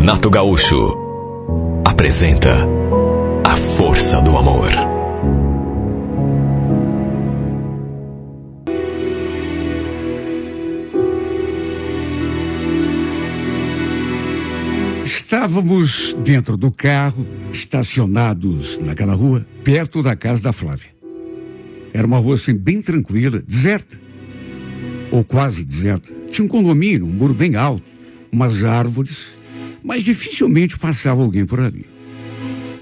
Renato Gaúcho apresenta A Força do Amor. Estávamos dentro do carro, estacionados naquela rua, perto da casa da Flávia. Era uma rua assim bem tranquila, deserta, ou quase deserta. Tinha um condomínio, um muro bem alto, umas árvores, mas dificilmente passava alguém por ali.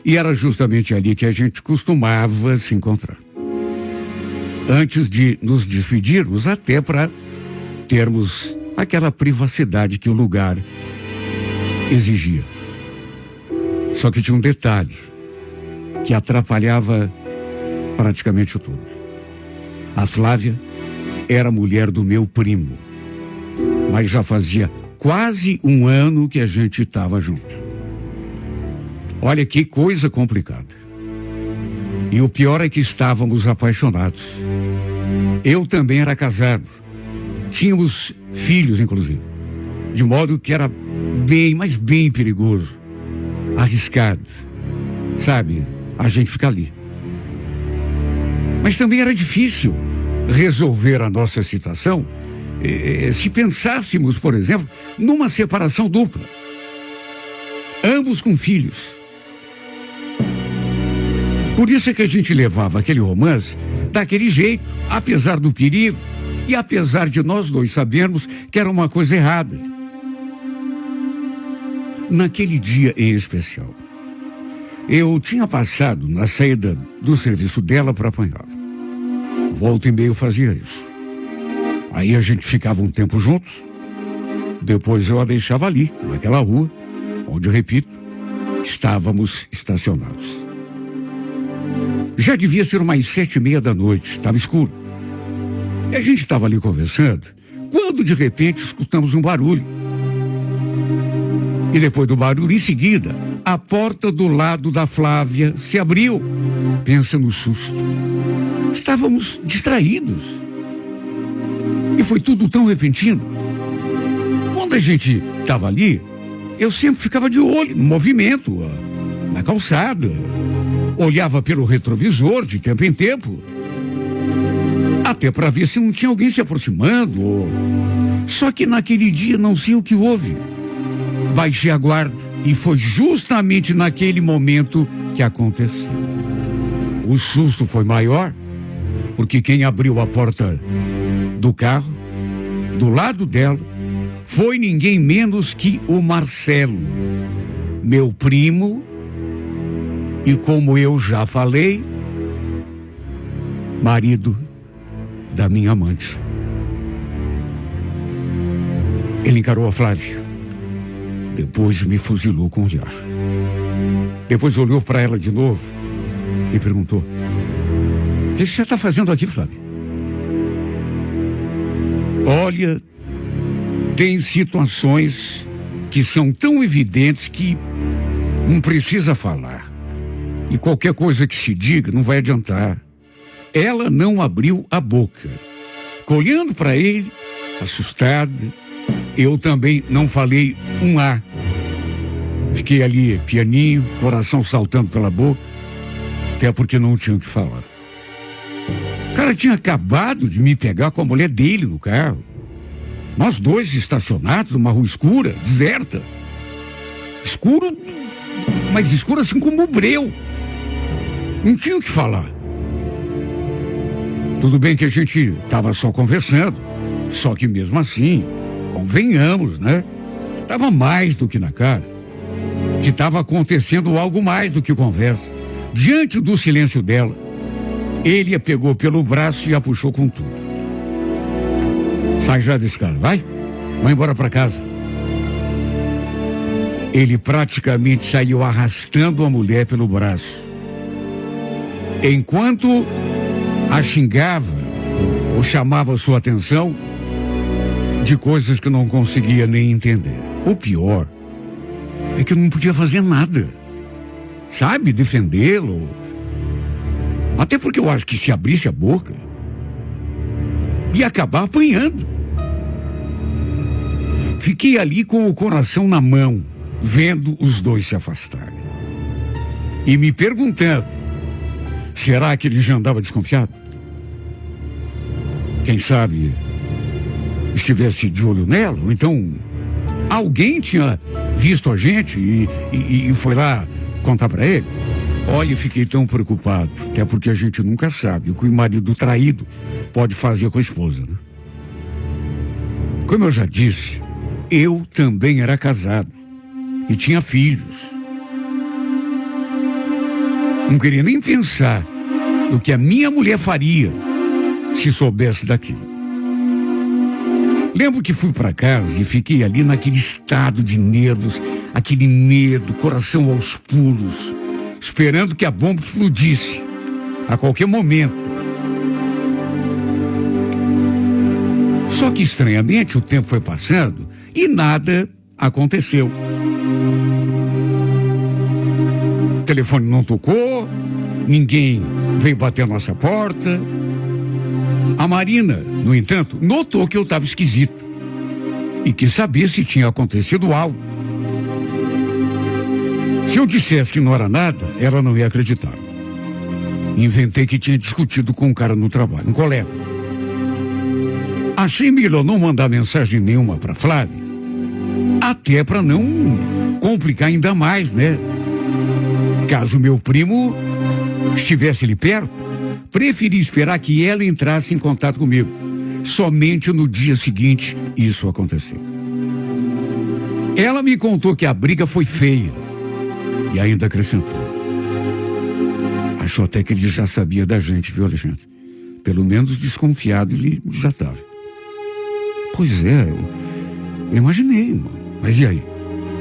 E era justamente ali que a gente costumava se encontrar. Antes de nos despedirmos, até para termos aquela privacidade que o lugar exigia. Só que tinha um detalhe que atrapalhava praticamente tudo. A Flávia era mulher do meu primo, mas já fazia quase um ano que a gente estava junto. Olha que coisa complicada. E o pior é que estávamos apaixonados. Eu também era casado. Tínhamos filhos, inclusive. De modo que era bem, mas bem perigoso. Arriscado. Sabe, a gente fica ali. Mas também era difícil resolver a nossa situação se pensássemos, por exemplo, numa separação dupla. Ambos com filhos. Por isso é que a gente levava aquele romance daquele jeito, apesar do perigo e apesar de nós dois sabermos que era uma coisa errada. Naquele dia em especial, eu tinha passado na saída do serviço dela para apanhá-la. Volta e meia eu fazia isso. Aí a gente ficava um tempo juntos, depois eu a deixava ali, naquela rua, onde, repito, estávamos estacionados. Já devia ser umas 7:30 da noite, estava escuro. E a gente estava ali conversando, quando de repente escutamos um barulho. E depois do barulho, em seguida, a porta do lado da Flávia se abriu. Pensa no susto. Estávamos distraídos. E foi tudo tão repentino. Quando a gente estava ali, eu sempre ficava de olho no movimento, na calçada. Olhava pelo retrovisor de tempo em tempo. Até para ver se não tinha alguém se aproximando. Só que naquele dia não sei o que houve. Baixei a guarda e foi justamente naquele momento que aconteceu. O susto foi maior, porque quem abriu a porta do carro, do lado dela, foi ninguém menos que o Marcelo, meu primo, e como eu já falei, marido da minha amante. Ele encarou a Flávia. Depois me fuzilou com o olhar. Depois olhou para ela de novo e perguntou: o que você está fazendo aqui, Flávia? Olha, tem situações que são tão evidentes que não precisa falar. E qualquer coisa que se diga não vai adiantar. Ela não abriu a boca. Olhando para ele, assustada, eu também não falei um A. Fiquei ali, pianinho, coração saltando pela boca, até porque não tinha o que falar. O cara tinha acabado de me pegar com a mulher dele no carro. Nós dois estacionados numa rua escura, deserta. Escuro, mas escuro assim como o breu. Não tinha o que falar. Tudo bem que a gente estava só conversando, só que mesmo assim, convenhamos, né? Tava mais do que na cara que estava acontecendo algo mais do que conversa. Diante do silêncio dela, ele a pegou pelo braço e a puxou com tudo. Sai já desse cara, vai embora para casa. Ele praticamente saiu arrastando a mulher pelo braço. Enquanto a xingava ou chamava sua atenção de coisas que não conseguia nem entender. O pior é que eu não podia fazer nada, sabe, defendê-lo. Até porque eu acho que se abrisse a boca, ia acabar apanhando. Fiquei ali com o coração na mão, vendo os dois se afastarem. E me perguntando, será que ele já andava desconfiado? Quem sabe estivesse de olho nela, ou então alguém tinha visto a gente e foi lá contar para ele. Olha, fiquei tão preocupado, até porque a gente nunca sabe o que o marido traído pode fazer com a esposa, né? Como eu já disse, eu também era casado e tinha filhos. Não queria nem pensar no que a minha mulher faria se soubesse daquilo. Lembro que fui para casa e fiquei ali naquele estado de nervos, aquele medo, coração aos pulos, esperando que a bomba explodisse a qualquer momento. Só que, estranhamente, o tempo foi passando e nada aconteceu. O telefone não tocou, ninguém veio bater a nossa porta. A Marina, no entanto, notou que eu estava esquisito e quis saber se tinha acontecido algo. Se eu dissesse que não era nada, ela não ia acreditar. Inventei que tinha discutido com um cara no trabalho, um colega. Achei melhor não mandar mensagem nenhuma para Flávia, até para não complicar ainda mais, né? Caso meu primo estivesse ali perto, preferi esperar que ela entrasse em contato comigo. Somente no dia seguinte isso aconteceu. Ela me contou que a briga foi feia e ainda acrescentou. Achou até que ele já sabia da gente, viu, Alexandre? Pelo menos desconfiado ele já estava. Pois é, eu imaginei, mano. Mas e aí?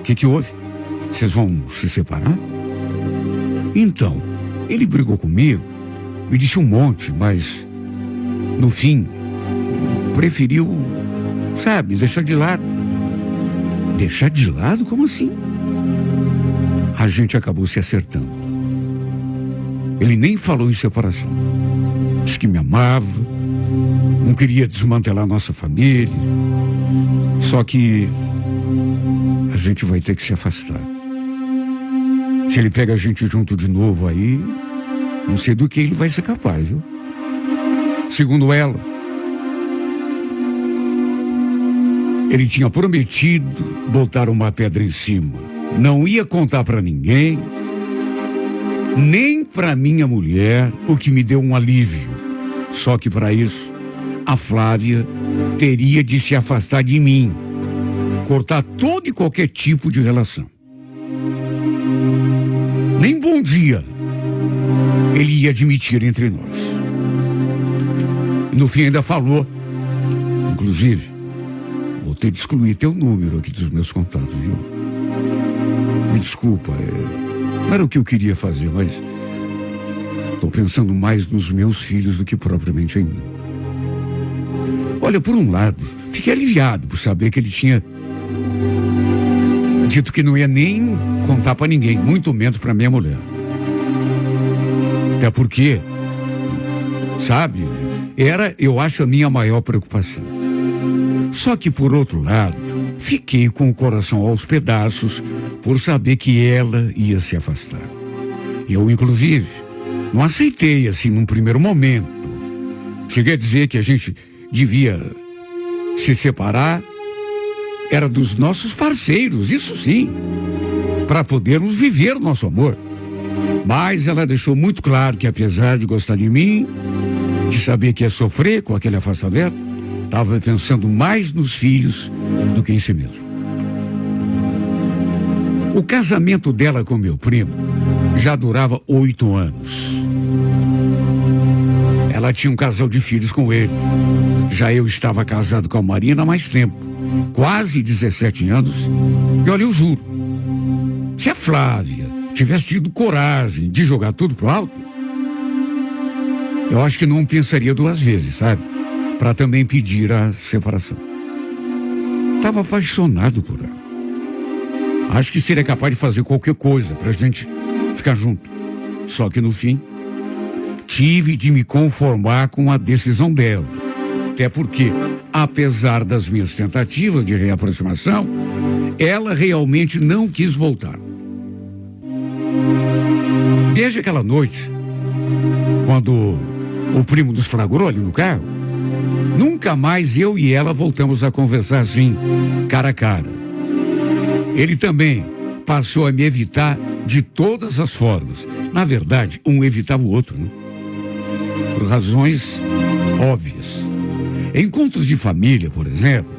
O que houve? Vocês vão se separar? Então, ele brigou comigo, me disse um monte, mas no fim, preferiu, sabe, deixar de lado. Deixar de lado? Como assim? A gente acabou se acertando. Ele nem falou em separação. Disse que me amava, não queria desmantelar nossa família. Só que a gente vai ter que se afastar. Se ele pega a gente junto de novo aí, não sei do que ele vai ser capaz, viu? Segundo ela, ele tinha prometido botar uma pedra em cima. Não ia contar pra ninguém, nem pra minha mulher, o que me deu um alívio. Só que para isso, a Flávia teria de se afastar de mim, cortar todo e qualquer tipo de relação. Nem bom dia ele ia admitir entre nós. No fim ainda falou, inclusive, vou ter de excluir teu número aqui dos meus contatos, viu? Me desculpa, não era o que eu queria fazer, mas estou pensando mais nos meus filhos do que propriamente em mim. Olha, por um lado, fiquei aliviado por saber que ele tinha dito que não ia nem contar para ninguém, muito menos para minha mulher. Até porque, sabe, era, eu acho, a minha maior preocupação. Só que, por outro lado, fiquei com o coração aos pedaços por saber que ela ia se afastar. Eu, inclusive, não aceitei assim num primeiro momento. Cheguei a dizer que a gente devia se separar, era dos nossos parceiros, isso sim, para podermos viver o nosso amor. Mas ela deixou muito claro que, apesar de gostar de mim, de saber que ia sofrer com aquele afastamento, estava pensando mais nos filhos do que em si mesmo. O casamento dela com meu primo já durava 8 anos. Ela tinha um casal de filhos com ele. Já eu estava casado com a Marina há mais tempo, quase 17 anos. E olha, eu juro, se a Flávia tivesse tido coragem de jogar tudo pro alto, eu acho que não pensaria 2 vezes, sabe? Para também pedir a separação. Estava apaixonado por ela. Acho que seria capaz de fazer qualquer coisa pra gente ficar junto. Só que no fim, tive de me conformar com a decisão dela. Até porque, apesar das minhas tentativas de reaproximação, ela realmente não quis voltar. Desde aquela noite, quando o primo nos flagrou ali no carro, nunca mais eu e ela voltamos a conversar assim, cara a cara. Ele também passou a me evitar de todas as formas. Na verdade, um evitava o outro, né? Por razões óbvias. Encontros de família, por exemplo,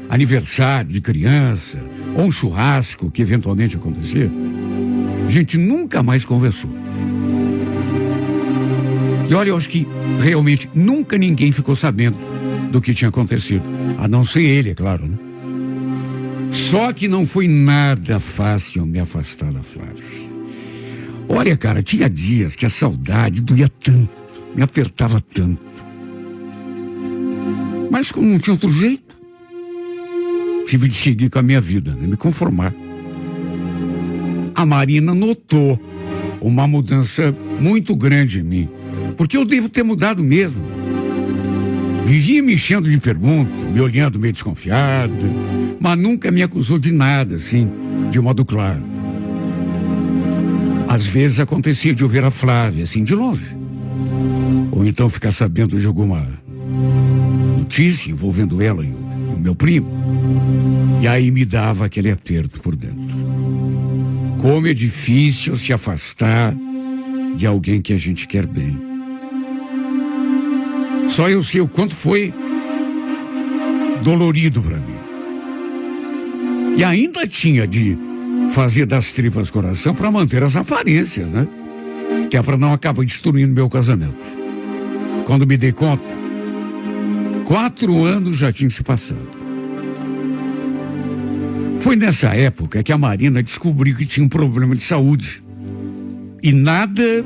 aniversário de criança, ou um churrasco que eventualmente acontecia, a gente nunca mais conversou. E olha, eu acho que realmente nunca ninguém ficou sabendo do que tinha acontecido. A não ser ele, é claro, né? Só que não foi nada fácil me afastar da Flávia. Olha, cara, tinha dias que a saudade doía tanto, me apertava tanto. Mas como não tinha outro jeito, tive de seguir com a minha vida, né? Me conformar. A Marina notou uma mudança muito grande em mim, porque eu devo ter mudado mesmo. Vivia me enchendo de perguntas, me olhando meio desconfiado, mas nunca me acusou de nada, assim, de modo claro. Às vezes acontecia de eu ver a Flávia, assim, de longe. Ou então ficar sabendo de alguma notícia envolvendo ela e o meu primo. E aí me dava aquele aperto por dentro. Como é difícil se afastar de alguém que a gente quer bem. Só eu sei o quanto foi dolorido para mim. E ainda tinha de fazer das tripas coração para manter as aparências, né? Que é para não acabar destruindo meu casamento. Quando me dei conta, 4 anos já tinham se passado. Foi nessa época que a Marina descobriu que tinha um problema de saúde. E nada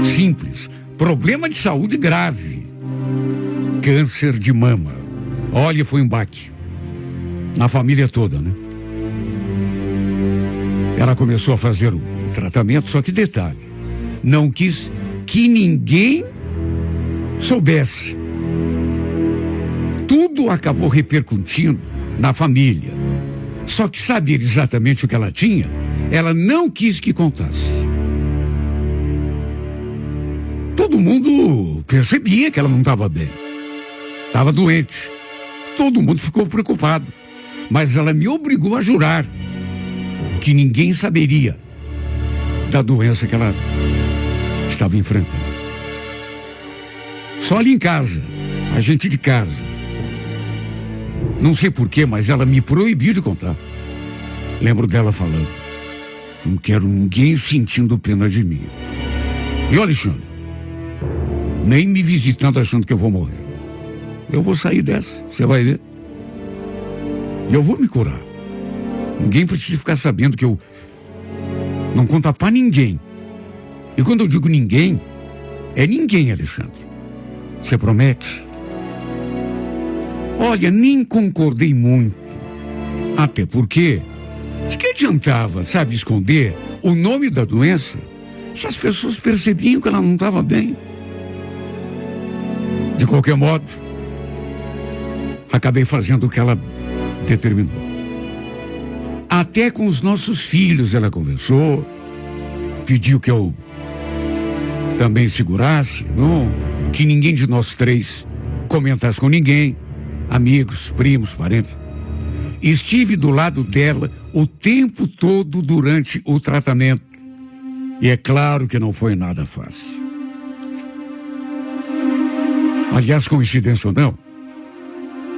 simples. Problema de saúde grave. Câncer de mama. Olha, foi um baque. Na família toda, né? Ela começou a fazer o tratamento, só que detalhe, não quis que ninguém soubesse. Tudo acabou repercutindo na família. Só que saber exatamente o que ela tinha, ela não quis que contasse. Todo mundo percebia que ela não estava bem. Estava doente. Todo mundo ficou preocupado. Mas ela me obrigou a jurar que ninguém saberia da doença que ela estava enfrentando. Só ali em casa, a gente de casa. Não sei porquê, mas ela me proibiu de contar. Lembro dela falando: não quero ninguém sentindo pena de mim. E olha, Alexandre, nem me visitando achando que eu vou morrer. Eu vou sair dessa, você vai ver. E eu vou me curar. Ninguém precisa ficar sabendo que eu não conto pra ninguém. E quando eu digo ninguém, é ninguém, Alexandre. Você promete? Olha, nem concordei muito. Até porque, de que adiantava, sabe, esconder o nome da doença se as pessoas percebiam que ela não estava bem? De qualquer modo, acabei fazendo o que ela determinou. Até com os nossos filhos ela conversou, pediu que eu também segurasse, não, que ninguém de nós 3 comentasse com ninguém, amigos, primos, parentes. Estive do lado dela o tempo todo durante o tratamento. E é claro que não foi nada fácil. Aliás, coincidência ou não,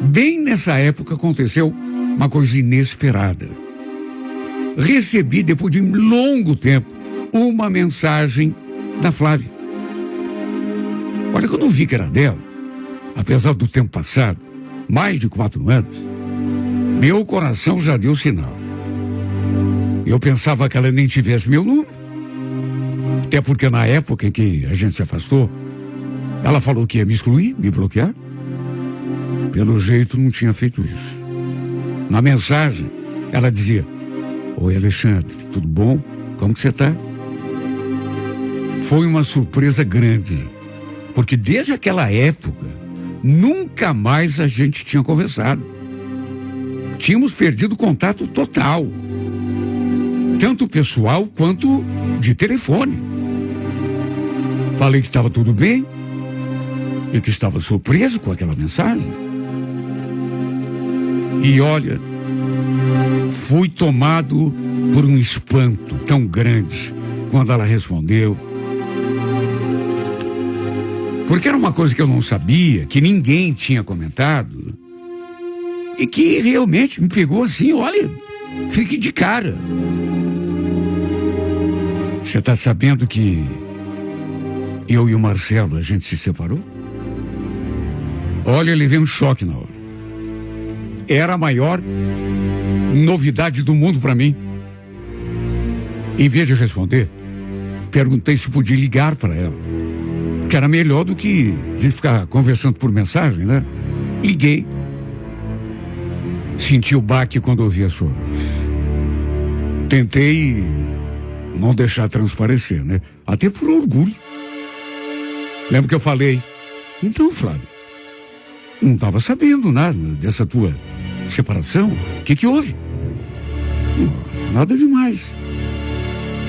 bem nessa época aconteceu uma coisa inesperada. Recebi, depois de um longo tempo, uma mensagem da Flávia. Olha, quando eu vi que era dela, apesar do tempo passado, mais de 4 anos, meu coração já deu sinal. Eu pensava que ela nem tivesse meu número. Até porque na época em que a gente se afastou, ela falou que ia me excluir, me bloquear. Pelo jeito não tinha feito isso. Na mensagem, ela dizia: oi, Alexandre, tudo bom? Como que você tá? Foi uma surpresa grande, porque desde aquela época, nunca mais a gente tinha conversado. tínhamos perdido contato total, tanto pessoal quanto de telefone. Falei que estava tudo bem e que estava surpreso com aquela mensagem. E olha, fui tomado por um espanto tão grande quando ela respondeu. Porque era uma coisa que eu não sabia, que ninguém tinha comentado, e que realmente me pegou assim, olha, fique de cara. Você está sabendo que eu e o Marcelo, a gente se separou? Olha, ele veio um choque na hora. Era a maior novidade do mundo para mim. Em vez de responder, perguntei se podia ligar para ela, que era melhor do que a gente ficar conversando por mensagem, né? Liguei. Senti o baque quando ouvi a sua voz. Tentei não deixar transparecer, né? Até por orgulho. Lembro que eu falei, então, Flávio, não estava sabendo nada dessa tua separação. O que houve? Nada demais.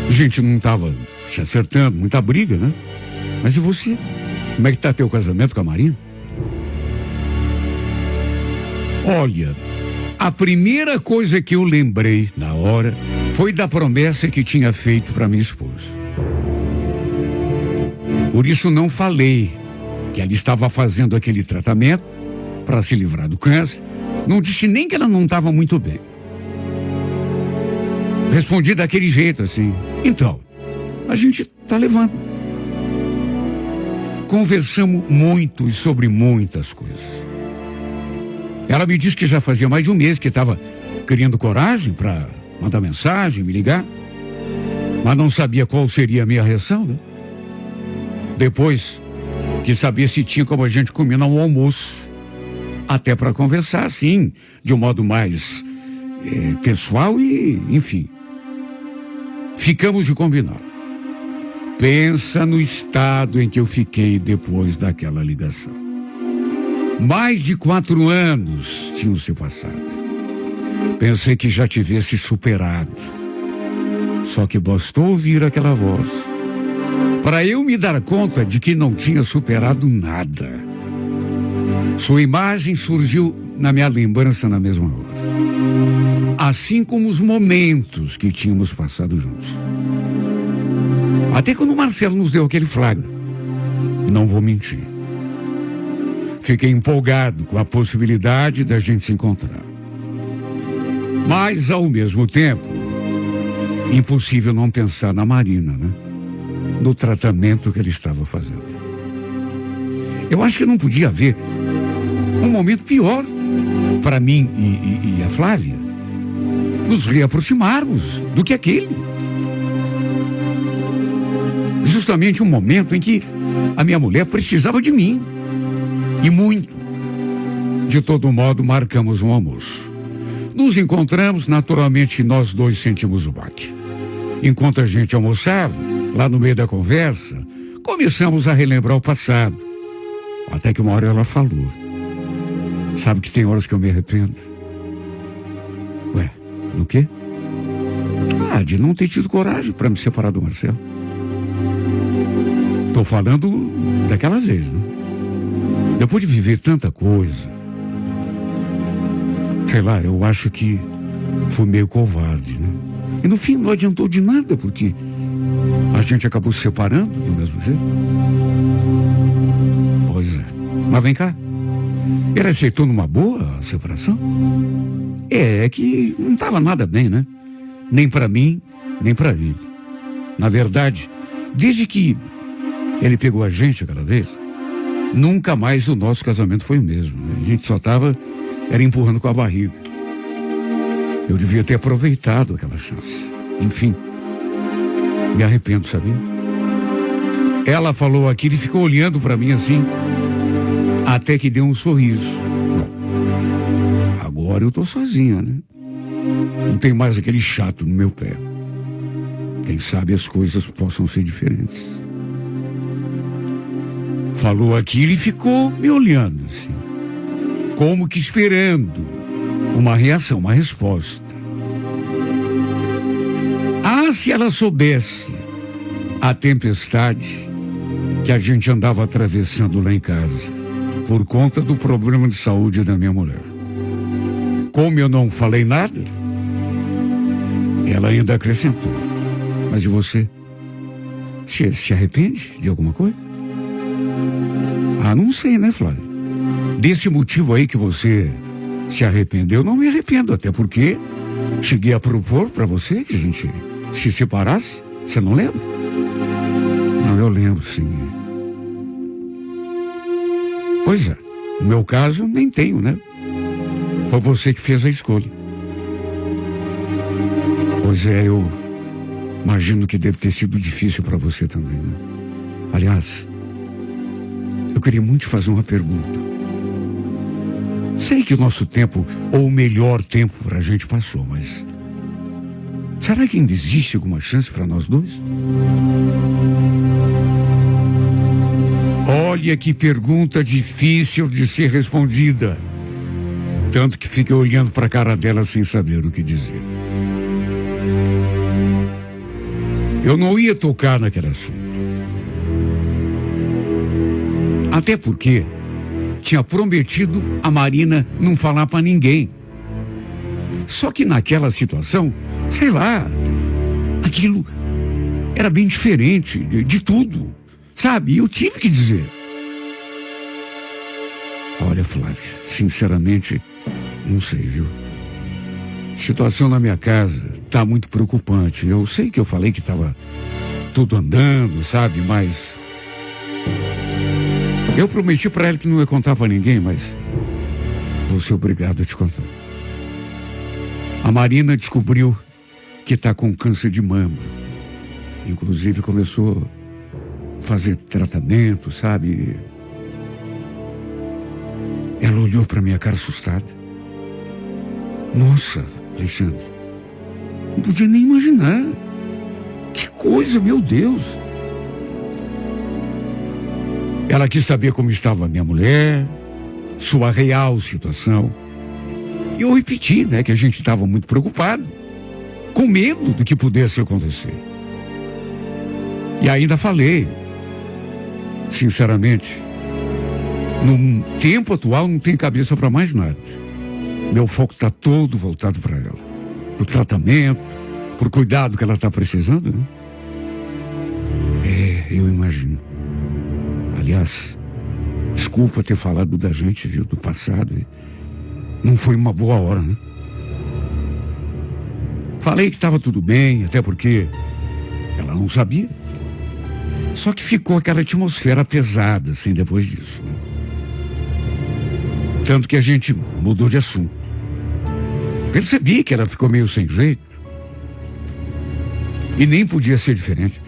A gente não estava se acertando, muita briga, né? Mas e você? Como é que está teu casamento com a Marina? Olha, a primeira coisa que eu lembrei na hora foi da promessa que tinha feito para minha esposa. Por isso não falei que ela estava fazendo aquele tratamento para se livrar do câncer. Não disse nem que ela não estava muito bem. Respondi daquele jeito assim. Então, a gente está levando. Conversamos muito e sobre muitas coisas. Ela me disse que já fazia mais de um mês que estava criando coragem para mandar mensagem, me ligar, mas não sabia qual seria a minha reação, né? Depois, quis saber se tinha como a gente combinar um almoço, até para conversar, assim, de um modo mais pessoal e, enfim. Ficamos de combinar. Pensa no estado em que eu fiquei depois daquela ligação. Mais de 4 anos tinham se passado. Pensei que já tivesse superado. Só que bastou ouvir aquela voz para eu me dar conta de que não tinha superado nada. Sua imagem surgiu na minha lembrança na mesma hora. Assim como os momentos que tínhamos passado juntos. Até quando o Marcelo nos deu aquele flagra. Não vou mentir. Fiquei empolgado com a possibilidade da gente se encontrar. Mas, ao mesmo tempo, impossível não pensar na Marina, né? No tratamento que ele estava fazendo. Eu acho que não podia haver um momento pior para mim e a Flávia nos reaproximarmos do que aquele. Justamente um momento em que a minha mulher precisava de mim. E muito. De todo modo, marcamos um almoço. Nos encontramos, naturalmente nós dois sentimos o baque. Enquanto a gente almoçava, lá no meio da conversa, começamos a relembrar o passado. Até que uma hora ela falou. Sabe que tem horas que eu me arrependo? Ué, do quê? De não ter tido coragem para me separar do Marcelo. Tô falando daquela vez, né? Depois de viver tanta coisa, sei lá, eu acho que fui meio covarde, né? E no fim não adiantou de nada, porque a gente acabou se separando do mesmo jeito. Pois é. Mas vem cá. Ele aceitou numa boa a separação? É que não estava nada bem, né? Nem para mim, nem para ele. Na verdade, desde que ele pegou a gente aquela vez, nunca mais o nosso casamento foi o mesmo. A gente só era empurrando com a barriga. Eu devia ter aproveitado aquela chance. Enfim, me arrependo, sabia? Ela falou aquilo e ficou olhando para mim assim, até que deu um sorriso. Bom, agora eu tô sozinha, né? Não tem mais aquele chato no meu pé. Quem sabe as coisas possam ser diferentes. Falou aquilo e ficou me olhando assim, como que esperando uma reação, uma resposta. Ah, se ela soubesse a tempestade que a gente andava atravessando lá em casa, por conta do problema de saúde da minha mulher. Como eu não falei nada, ela ainda acrescentou: mas de você? Se arrepende de alguma coisa? Ah, não sei, né, Flávia? Desse motivo aí que você se arrependeu, não me arrependo, até porque cheguei a propor para você que a gente se separasse. Você não lembra? Não, eu lembro, sim. Pois é, no meu caso, nem tenho, né? Foi você que fez a escolha. Pois é, eu imagino que deve ter sido difícil para você também, né? Aliás, eu queria muito te fazer uma pergunta. Sei que o nosso tempo, ou o melhor tempo pra gente passou, mas será que ainda existe alguma chance para nós dois? Olha que pergunta difícil de ser respondida. Tanto que fiquei olhando para a cara dela sem saber o que dizer. Eu não ia tocar naquele assunto. Até porque tinha prometido a Marina não falar para ninguém. Só que naquela situação, sei lá, aquilo era bem diferente de tudo, sabe? Eu tive que dizer. Olha, Flávia, sinceramente, não sei, viu? A situação na minha casa tá muito preocupante. Eu sei que eu falei que tava tudo andando, sabe? Mas eu prometi para ela que não ia contar para ninguém, mas vou ser obrigado a te contar. A Marina descobriu que tá com câncer de mama. Inclusive começou a fazer tratamento, sabe? Ela olhou para minha cara assustada. Nossa, Alexandre, não podia nem imaginar. Que coisa, meu Deus. Ela quis saber como estava a minha mulher, sua real situação. E eu repeti, né, que a gente estava muito preocupado, com medo do que pudesse acontecer. E ainda falei, sinceramente, no tempo atual não tem cabeça para mais nada. Meu foco está todo voltado para ela. Pro tratamento, pro cuidado que ela está precisando, né? Eu imagino. Aliás, desculpa ter falado da gente, viu, do passado. Não foi uma boa hora, né? Falei que estava tudo bem, até porque ela não sabia. Só que ficou aquela atmosfera pesada, assim, depois disso, né? Tanto que a gente mudou de assunto. Percebi que ela ficou meio sem jeito. E nem podia ser diferente.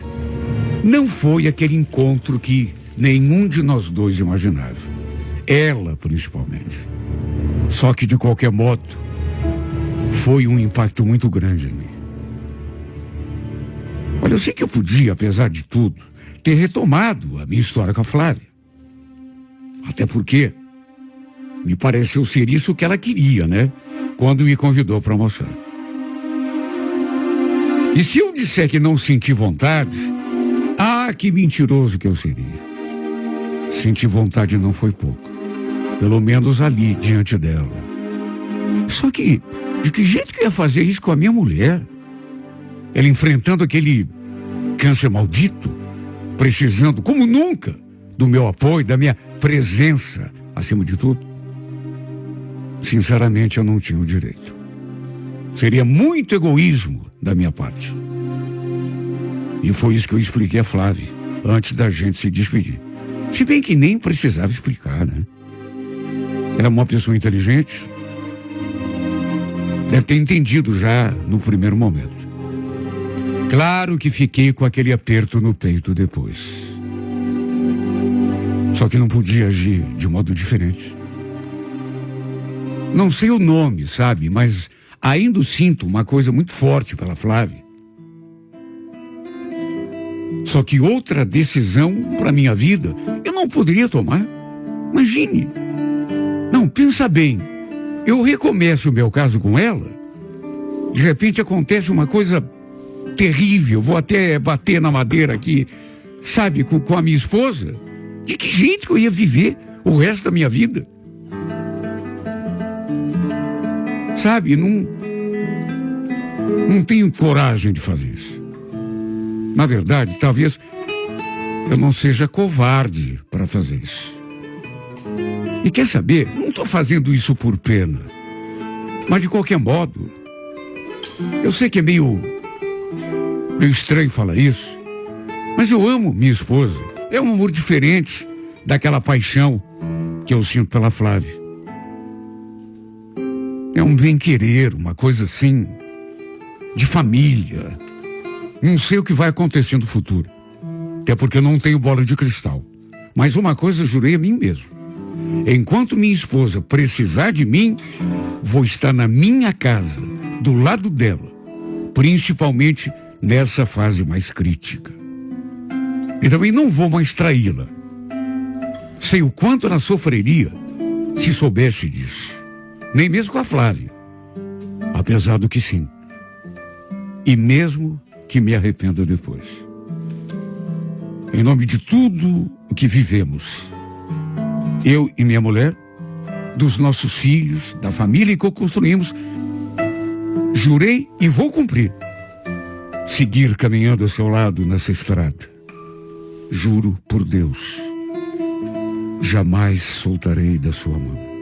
Não foi aquele encontro que nenhum de nós dois imaginava. Ela, principalmente. Só que, de qualquer modo, foi um impacto muito grande em mim. Olha, eu sei que eu podia, apesar de tudo, ter retomado a minha história com a Flávia. Até porque me pareceu ser isso que ela queria, né? Quando me convidou para almoçar. E se eu disser que não senti vontade, que mentiroso que eu seria. Sentir vontade não foi pouco. Pelo menos ali, diante dela. Só que, de que jeito que eu ia fazer isso com a minha mulher? Ela enfrentando aquele câncer maldito, precisando, como nunca, do meu apoio, da minha presença, acima de tudo. Sinceramente, eu não tinha o direito. Seria muito egoísmo da minha parte. E foi isso que eu expliquei a Flávia, antes da gente se despedir. Se bem que nem precisava explicar, né? Ela é uma pessoa inteligente. Deve ter entendido já no primeiro momento. Claro que fiquei com aquele aperto no peito depois. Só que não podia agir de modo diferente. Não sei o nome, sabe? Mas ainda sinto uma coisa muito forte pela Flávia. Só que outra decisão para minha vida eu não poderia tomar. Imagine. Não, pensa bem. eu recomeço o meu caso com ela, de repente acontece uma coisa terrível, vou até bater na madeira aqui, sabe, com a minha esposa. De que jeito que eu ia viver o resto da minha vida? Sabe, não tenho coragem de fazer isso. Na verdade, talvez eu não seja covarde para fazer isso. E quer saber, não estou fazendo isso por pena. Mas de qualquer modo, eu sei que é meio estranho falar isso, mas eu amo minha esposa. É um amor diferente daquela paixão que eu sinto pela Flávia. É um bem-querer, uma coisa assim, de família. Não sei o que vai acontecer no futuro, até porque eu não tenho bola de cristal. Mas uma coisa eu jurei a mim mesmo: enquanto minha esposa precisar de mim, vou estar na minha casa, do lado dela, principalmente nessa fase mais crítica. E também não vou mais traí-la. Sei o quanto ela sofreria se soubesse disso. Nem mesmo com a Flávia, apesar do que sinto. E mesmo que me arrependa depois. Em nome de tudo o que vivemos, eu e minha mulher, dos nossos filhos, da família que construímos, jurei e vou cumprir seguir caminhando ao seu lado nessa estrada. Juro por Deus, jamais soltarei da sua mão.